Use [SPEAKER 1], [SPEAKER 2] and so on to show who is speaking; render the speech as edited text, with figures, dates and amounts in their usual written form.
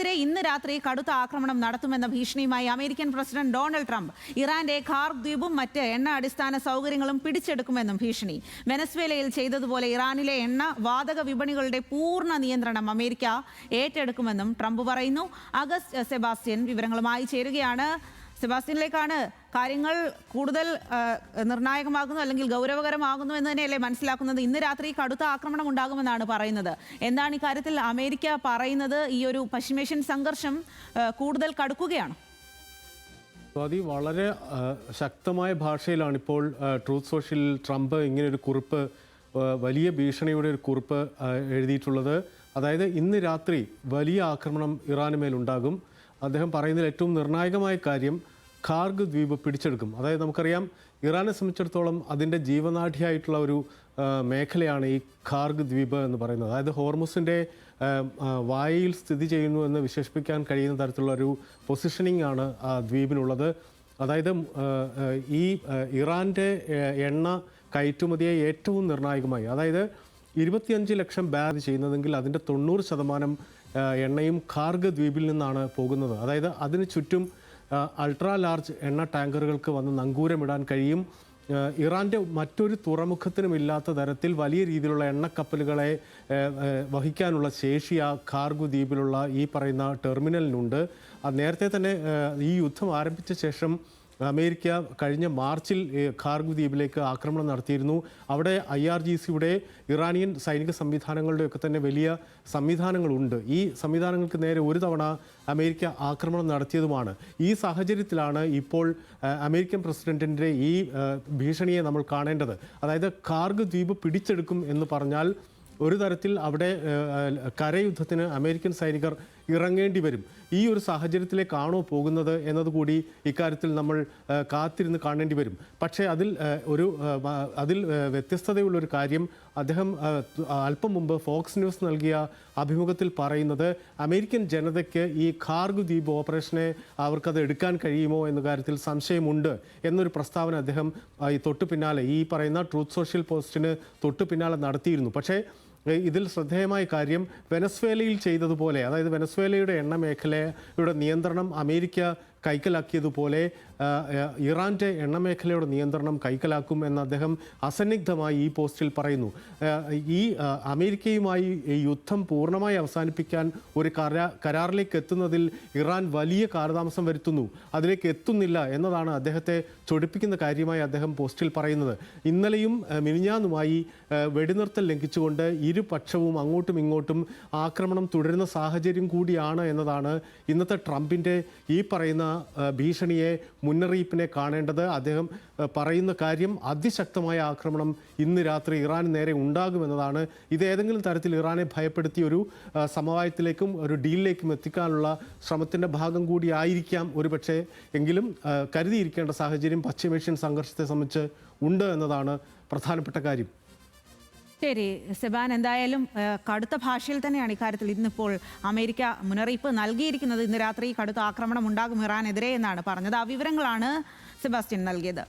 [SPEAKER 1] ഇറാനെതിരെ ഇന്ന് രാത്രി കടുത്ത ആക്രമണം നടത്തുമെന്ന ഭീഷണിയുമായി അമേരിക്കൻ പ്രസിഡന്റ് ഡൊണാൾഡ് ട്രംപ്. ഇറാന്റെ ഖാർഗ് ദ്വീപും മറ്റ് എണ്ണ അടിസ്ഥാന സൗകര്യങ്ങളും പിടിച്ചെടുക്കുമെന്നും ഭീഷണി. വെനസ്വേലയിൽ ചെയ്തതുപോലെ ഇറാനിലെ എണ്ണ വാതക വിപണികളുടെ പൂർണ്ണ നിയന്ത്രണം അമേരിക്ക ഏറ്റെടുക്കുമെന്നും ട്രംപ് പറയുന്നു. അഗസ്റ്റ് സെബാസ്റ്റ്യൻ വിവരങ്ങളുമായി ചേരുകയാണ്. സെബാസ്റ്റ്യനിലേക്കാണ്. കാര്യങ്ങൾ കൂടുതൽ നിർണായകമാകുന്നു അല്ലെങ്കിൽ ഗൗരവകരമാകുന്നു എന്ന് തന്നെയല്ലേ മനസ്സിലാക്കുന്നത്? ഇന്ന് രാത്രി കടുത്ത ആക്രമണം ഉണ്ടാകുമെന്നാണ് പറയുന്നത്. എന്താണ് ഇക്കാര്യത്തിൽ അമേരിക്ക പറയുന്നത്? ഈ ഒരു പശ്ചിമേഷ്യൻ സംഘർഷം കൂടുതൽ കടുക്കുകയാണ്.
[SPEAKER 2] സ്വാതി, വളരെ ശക്തമായ ഭാഷയിലാണ് ഇപ്പോൾ ട്രൂത്ത് സോഷ്യലിൽ ട്രംപ് ഇങ്ങനെയൊരു കുറിപ്പ്, വലിയ ഭീഷണിയുടെ ഒരു കുറിപ്പ് എഴുതിയിട്ടുള്ളത്. അതായത് ഇന്ന് രാത്രി വലിയ ആക്രമണം ഇറാന് മേലുണ്ടാകും. അദ്ദേഹം പറയുന്നതിൽ ഏറ്റവും നിർണായകമായ കാര്യം ഖാർഗ് ദ്വീപ് പിടിച്ചെടുക്കും. അതായത് നമുക്കറിയാം, ഇറാനെ സംബന്ധിച്ചിടത്തോളം അതിൻ്റെ ജീവനാഡിയായിട്ടുള്ള ഒരു മേഖലയാണ് ഈ ഖാർഗ് ദ്വീപ് എന്ന് പറയുന്നത്. അതായത് ഹോർമുസിൻ്റെ വായയിൽ സ്ഥിതി ചെയ്യുന്നു എന്ന് വിശേഷിപ്പിക്കാൻ കഴിയുന്ന തരത്തിലുള്ള ഒരു പൊസിഷനിങ് ആണ് ആ ദ്വീപിനുള്ളത്. അതായത് ഈ ഇറാൻ്റെ എണ്ണ കയറ്റുമതിയെ ഏറ്റവും നിർണായകമായി, അതായത് 25 ലക്ഷം ബാരൽ ചെയ്യുന്നതെങ്കിൽ അതിൻ്റെ 90% എണ്ണയും ഖാർഗ് ദ്വീപിൽ നിന്നാണ് പോകുന്നത്. അതായത് അതിന് ചുറ്റും അൾട്രാ ലാർജ് എണ്ണ ടാങ്കറുകൾക്ക് വന്ന് നങ്കൂരമിടാൻ കഴിയും. ഇറാൻ്റെ മറ്റൊരു തുറമുഖത്തിനുമില്ലാത്ത തരത്തിൽ വലിയ രീതിയിലുള്ള എണ്ണക്കപ്പലുകളെ വഹിക്കാനുള്ള ശേഷി ആ ഖാർഗ് ദ്വീപിലുള്ള ഈ പറയുന്ന ടെർമിനലിനുണ്ട്. നേരത്തെ തന്നെ ഈ യുദ്ധം ആരംഭിച്ച ശേഷം അമേരിക്ക കഴിഞ്ഞ മാർച്ചിൽ ഖാർഗ് ദ്വീപിലേക്ക് ആക്രമണം നടത്തിയിരുന്നു. അവിടെ IRGCയുടെ ഇറാനിയൻ സൈനിക സംവിധാനങ്ങളുടെയൊക്കെ തന്നെ വലിയ സംവിധാനങ്ങളുണ്ട്. ഈ സംവിധാനങ്ങൾക്ക് നേരെ ഒരു തവണ അമേരിക്ക ആക്രമണം നടത്തിയതുമാണ്. ഈ സാഹചര്യത്തിലാണ് ഇപ്പോൾ അമേരിക്കൻ പ്രസിഡന്റിൻ്റെ ഈ ഭീഷണിയെ നമ്മൾ കാണേണ്ടത്. അതായത് ഖാർഗ് ദ്വീപ് പിടിച്ചെടുക്കും എന്ന് പറഞ്ഞാൽ ഒരു തരത്തിൽ അവിടെ കരയുദ്ധത്തിന് അമേരിക്കൻ സൈനികർ ഇറങ്ങേണ്ടി വരും. ഈ ഒരു സാഹചര്യത്തിലേക്കാണോ പോകുന്നത് എന്നതുകൂടി ഇക്കാര്യത്തിൽ നമ്മൾ കാത്തിരുന്ന് കാണേണ്ടി വരും. പക്ഷേ അതിൽ വ്യത്യസ്തതയുള്ളൊരു കാര്യം അദ്ദേഹം അല്പം മുമ്പ് ഫോക്സ് ന്യൂസ് നൽകിയ അഭിമുഖത്തിൽ പറയുന്നത്, അമേരിക്കൻ ജനതയ്ക്ക് ഈ ഖാർഗ് ദ്വീപ് ഓപ്പറേഷനെ അവർക്കത് എടുക്കാൻ കഴിയുമോ എന്ന കാര്യത്തിൽ സംശയമുണ്ട് എന്നൊരു പ്രസ്താവന അദ്ദേഹം തൊട്ടു പിന്നാലെ ഈ പറയുന്ന ട്രൂത്ത് സോഷ്യൽ പോസ്റ്റിന് തൊട്ടു പിന്നാലെ നടത്തിയിരുന്നു. പക്ഷേ ഇതിൽ ശ്രദ്ധേയമായ കാര്യം, വെനസ്വേലയിൽ ചെയ്തതുപോലെ, അതായത് വെനസ്വേലയുടെ എണ്ണ മേഖലയുടെ നിയന്ത്രണം അമേരിക്ക കൈക്കലാക്കിയതുപോലെ ഇറാൻ്റെ എണ്ണമേഖലയുടെ നിയന്ത്രണം കൈക്കലാക്കും എന്ന് അദ്ദേഹം അസന്നിഗ്ധമായി ഈ പോസ്റ്റിൽ പറയുന്നു. ഈ അമേരിക്കയുമായി യുദ്ധം പൂർണ്ണമായി അവസാനിപ്പിക്കാൻ ഒരു കരാറിലേക്ക് എത്തുന്നതിൽ ഇറാൻ വലിയ കാലതാമസം വരുത്തുന്നു, അതിലേക്ക് എത്തുന്നില്ല എന്നതാണ് അദ്ദേഹത്തെ ചൊടിപ്പിക്കുന്ന കാര്യമായി അദ്ദേഹം പോസ്റ്റിൽ പറയുന്നത്. ഇന്നലെയും മിനിഞ്ഞാന്നുമായി വെടിനിർത്തൽ ലംഘിച്ചുകൊണ്ട് ഇരുപക്ഷവും അങ്ങോട്ടും ഇങ്ങോട്ടും ആക്രമണം തുടരുന്ന സാഹചര്യം കൂടിയാണ് എന്നതാണ് ഇന്നത്തെ ട്രംപിൻ്റെ ഈ പറയുന്ന ഭീഷണിയെ, മുന്നറിയിപ്പിനെ കാണേണ്ടത്. അദ്ദേഹം പറയുന്ന കാര്യം അതിശക്തമായ ആക്രമണം ഇന്ന് രാത്രി ഇറാന് നേരെ ഉണ്ടാകുമെന്നതാണ്. ഇത് ഏതെങ്കിലും തരത്തിൽ ഇറാനെ ഭയപ്പെടുത്തി ഒരു സമവായത്തിലേക്കും ഒരു ഡീലിലേക്കും എത്തിക്കാനുള്ള ശ്രമത്തിൻ്റെ ഭാഗം കൂടി ആയിരിക്കാം ഒരുപക്ഷെ. എങ്കിലും കരുതിയിരിക്കേണ്ട സാഹചര്യം പശ്ചിമേഷ്യൻ സംഘർഷത്തെ സംബന്ധിച്ച് ഉണ്ട് എന്നതാണ് പ്രധാനപ്പെട്ട കാര്യം.
[SPEAKER 1] ശരി സെബാൻ, എന്തായാലും കടുത്ത ഭാഷയിൽ തന്നെയാണ് ഇക്കാര്യത്തിൽ ഇന്നിപ്പോൾ അമേരിക്ക മുന്നറിയിപ്പ് നൽകിയിരിക്കുന്നത്. ഇന്ന് രാത്രി കടുത്ത ആക്രമണം ഉണ്ടാകും ഇറാനെതിരെ എന്നാണ് പറഞ്ഞത്. ആ വിവരങ്ങളാണ് സെബാസ്റ്റ്യൻ നൽകിയത്.